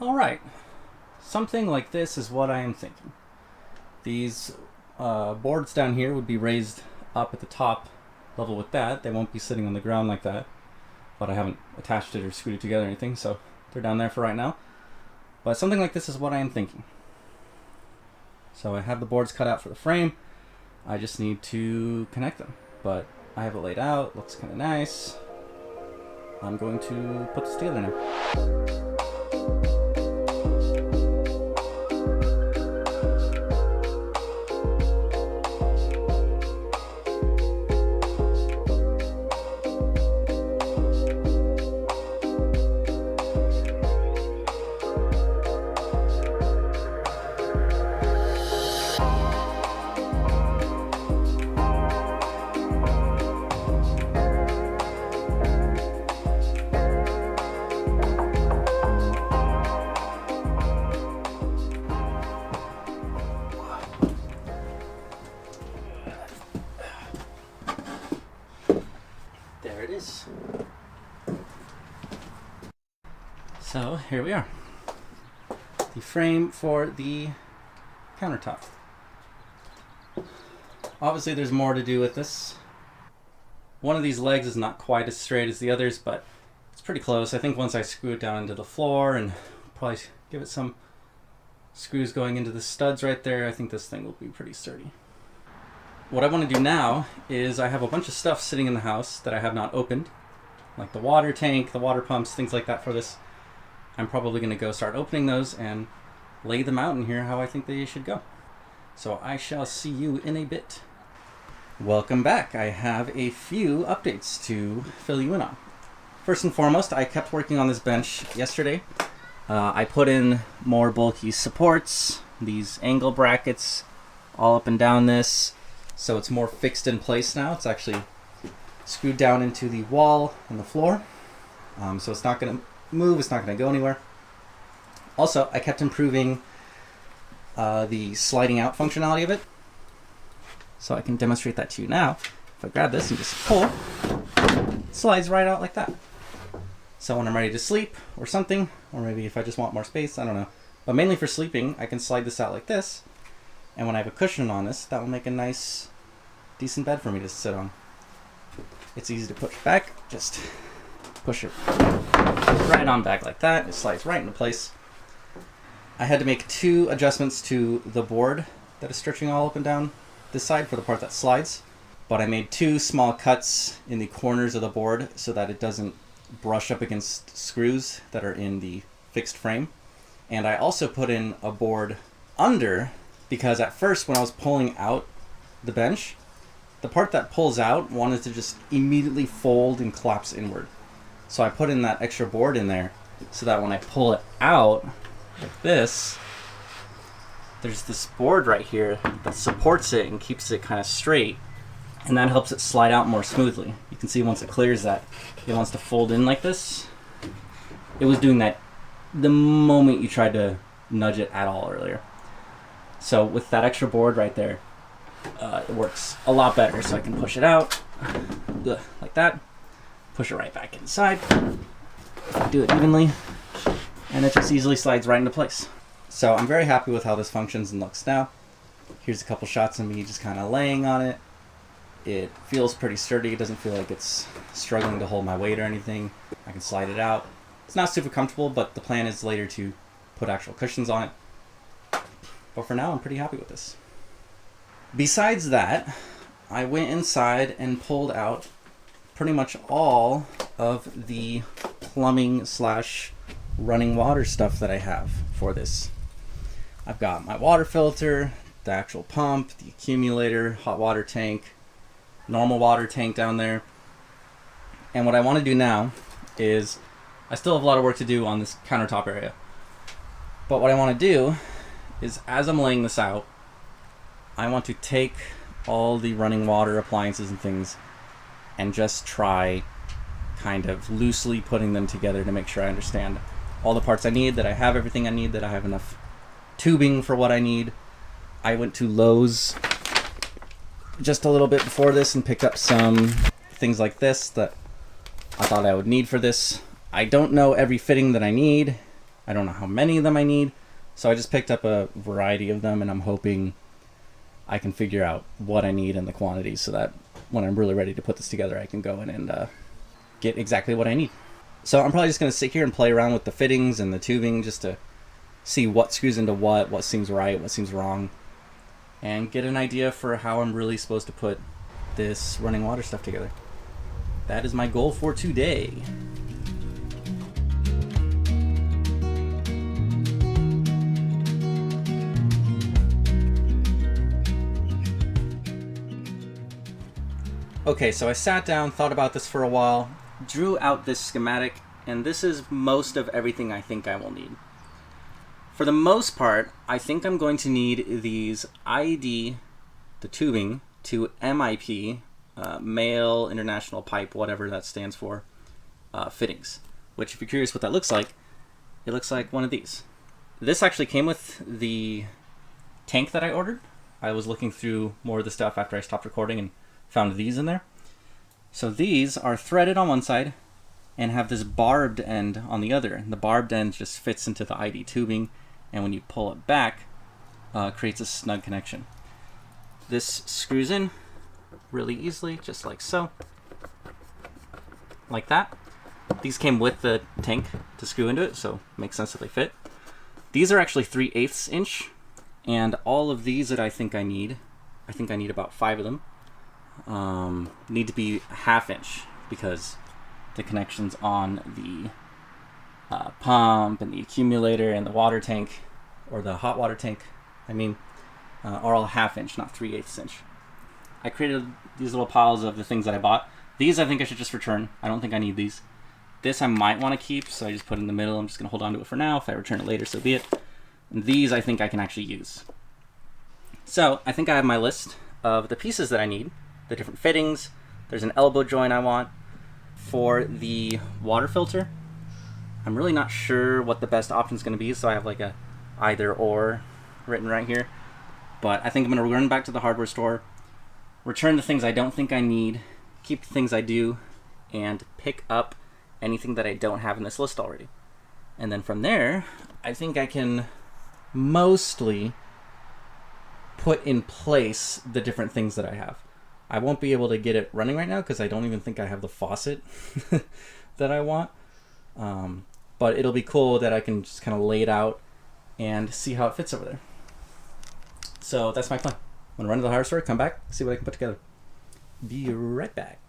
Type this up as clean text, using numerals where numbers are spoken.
Alright, something like this is what I am thinking. These boards down here would be raised up at the top level with that. They won't be sitting on the ground like that, but I haven't attached it or screwed it together or anything, so they're down there for right now. But something like this is what I am thinking. So I have the boards cut out for the frame. I just need to connect them, but I have it laid out. Looks kind of nice. I'm going to put this together now. There it is. So here we are. The frame for the countertop. Obviously there's more to do with this. One of these legs is not quite as straight as the others, but it's pretty close. I think once I screw it down into the floor and probably give it some screws going into the studs right there, I think this thing will be pretty sturdy. What I want to do now is I have a bunch of stuff sitting in the house that I have not opened, like the water tank, the water pumps, things like that for this. I'm probably going to go start opening those and lay them out in here how I think they should go. So I shall see you in a bit. Welcome back. I have a few updates to fill you in on. First and foremost, I kept working on this bench yesterday. I put in more bulky supports, these angle brackets all up and down this. So it's more fixed in place now. It's actually screwed down into the wall and the floor. So it's not going to move. It's not going to go anywhere. Also, I kept improving the sliding out functionality of it. So I can demonstrate that to you now. If I grab this and just pull, it slides right out like that. So when I'm ready to sleep or something, or maybe if I just want more space, I don't know. But mainly for sleeping, I can slide this out like this. And when I have a cushion on this, that will make a nice, decent bed for me to sit on. It's easy to push back. Just push it right on back like that. It slides right into place. I had to make 2 adjustments to the board that is stretching all up and down this side for the part that slides. But I made 2 small cuts in the corners of the board so that it doesn't brush up against screws that are in the fixed frame. And I also put in a board under, because at first when I was pulling out the bench, the part that pulls out wanted to just immediately fold and collapse inward. So I put in that extra board in there so that when I pull it out like this, there's this board right here that supports it and keeps it kind of straight, and that helps it slide out more smoothly. You can see once it clears that, it wants to fold in like this. It was doing that the moment you tried to nudge it at all earlier. So with that extra board right there, it works a lot better. So I can push it out like that, push it right back inside, do it evenly, and it just easily slides right into place. So I'm very happy with how this functions and looks now. Here's a couple shots of me just kind of laying on it. It feels pretty sturdy. It doesn't feel like it's struggling to hold my weight or anything. I can slide it out. It's not super comfortable, but the plan is later to put actual cushions on it. But for now, I'm pretty happy with this. Besides that, I went inside and pulled out pretty much all of the plumbing / running water stuff that I have for this. I've got my water filter, the actual pump, the accumulator, hot water tank, normal water tank down there. And what I want to do now is, I still have a lot of work to do on this countertop area. But what I want to do is, as I'm laying this out, I want to take all the running water appliances and things and just try kind of loosely putting them together to make sure I understand all the parts I need, that I have everything I need, that I have enough tubing for what I need. I went to Lowe's just a little bit before this and picked up some things like this that I thought I would need for this. I don't know every fitting that I need, I don't know how many of them I need. So I just picked up a variety of them, and I'm hoping I can figure out what I need and the quantities so that when I'm really ready to put this together, I can go in and get exactly what I need. So I'm probably just going to sit here and play around with the fittings and the tubing just to see what screws into what seems right, what seems wrong, and get an idea for how I'm really supposed to put this running water stuff together. That is my goal for today. Okay, so I sat down, thought about this for a while, drew out this schematic, and this is most of everything I think I will need. For the most part, I think I'm going to need these IED, the tubing, to MIP, Male International Pipe, whatever that stands for, fittings. Which, if you're curious what that looks like, it looks like one of these. This actually came with the tank that I ordered. I was looking through more of the stuff after I stopped recording and found these in there. So these are threaded on one side and have this barbed end on the other. The barbed end just fits into the ID tubing, and when you pull it back, creates a snug connection. This screws in really easily, just like so. Like that. These came with the tank to screw into it, so it makes sense that they fit. These are actually 3/8 inch, and all of these that I think I need about 5 of them, need to be 1/2 inch because the connections on the pump and the accumulator and the water tank, or the hot water tank, are all 1/2 inch, not 3/8 inch. I created these little piles of the things that I bought. These I think I should just return. I don't think I need these. This I might want to keep, so I just put it in the middle. I'm just going to hold on to it for now. If I return it later, so be it. And these I think I can actually use. So I think I have my list of the pieces that I need, the different fittings. There's an elbow joint I want. For the water filter, I'm really not sure what the best option is going to be, so I have like a either or written right here. But I think I'm going to run back to the hardware store, return the things I don't think I need, keep the things I do, and pick up anything that I don't have in this list already. And then from there, I think I can mostly put in place the different things that I have. I won't be able to get it running right now because I don't even think I have the faucet that I want. But it'll be cool that I can just kind of lay it out and see how it fits over there. So that's my plan. I'm going to run to the hardware store, come back, see what I can put together. Be right back.